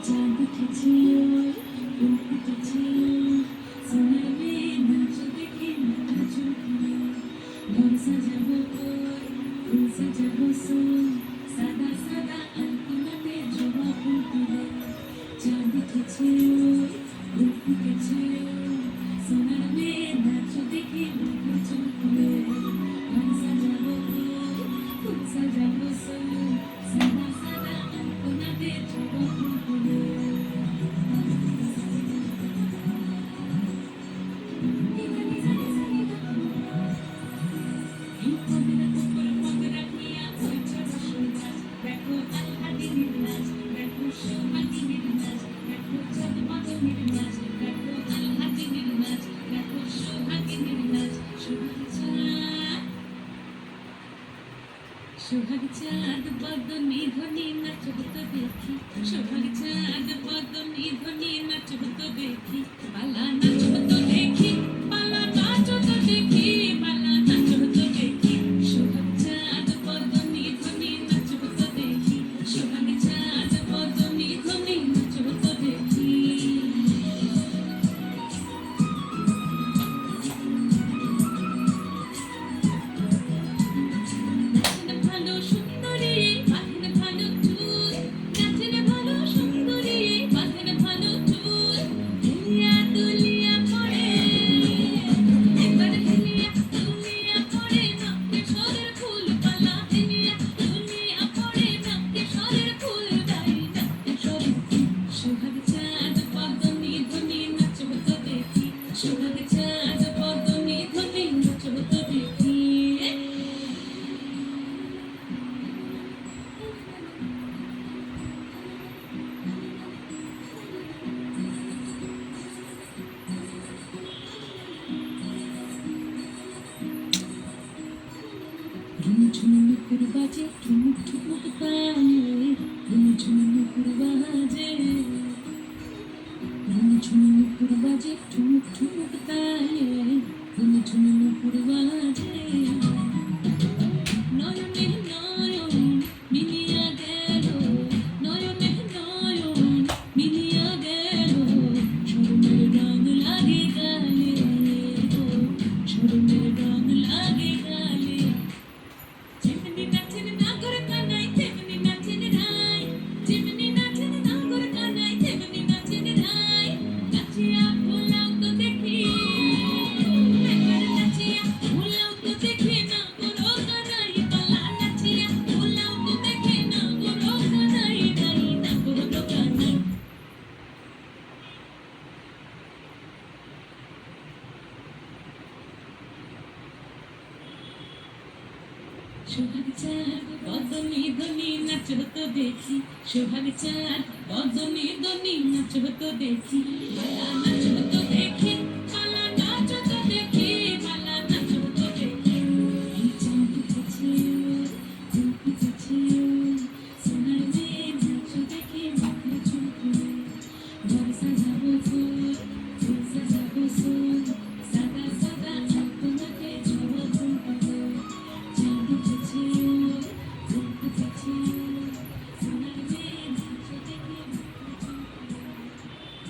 चांद खिंचियो रूप खिंचियो सोनार में नाच देखी नाच घर सजाबो कोई फूल सजाबो सोई सादा सादा अल्पनाते जवा फूल तुले चांद खिंचियो रूप खिंचियो सोनार में नाच देखी नाच घर सजाबो कोई फूल सजाबो सोई सादा सादा अल्पनाते जवा फूल तुले সোহাগ চাঁদ বদনি ধ্বনি নাচব তো দেখি সোহাগ চাঁদ বদনি ধ্বনি নাচব তো দেখি পালা নাচব তো দেখি পালা নাচ তো দেখি পালা নাচব তো দেখি সোহাগ চাঁদ বদনি ধ্বনি নাচব তো দেখি সোহাগ চাঁদ বদনি ধ্বনি নাচব তো দেখি ভালো সুন্দরী বাঁধেন ভালো চুল নাচেন ভালো সুন্দরী বাঁধেন ভালো চুল হেলিয়া দুলিয়া পড়ে একবার হেলিয়া দুলিয়া পড়ে নাকে সরের ফুল পালা হেলিয়া দুলিয়া পড়ে নাকে সরের ফুল দাই নাকে সরের সোহাগ চাঁদ বদনি ধ্বনি নাচব তো দেখি সোহাগ চাঁদ বদনি ধ্বনি নাচব তো দেখি ঝুমুর বাজে ঠুমুক ঠুমুক পায়ে ঝুমুর বাজে ঝুমুর বাজে ঠুমুক ঠুমুক পায়ে ঝুমুর বাজে নয়নে নয়ন মিলিয়া গেল নয়নে নয়ন মিলিয়া গেল শরমের রং লাগে গালে শরমের রং লাগে গালে যেমনি নাচেন নাগর কানাই তেমনি নাচেন রাই যেমনি নাচেন নাগর কানাই তেমনি নাচেন রাই নাচিয়া ভোলাও তো দেখি একবার নাচিয়া ভোলাও তো দেখি নাগর কানাই পালা নাচিয়া ভোলাও তো দেখি নাগর কানাই নাই নাগর কানাই সোহাগ চাঁদ বদনি ধ্বনি নাচব তো দেখি সোহাগ চাঁদ বদনি ধ্বনি নাচব তো দেখি পালা নাচব তো দেখি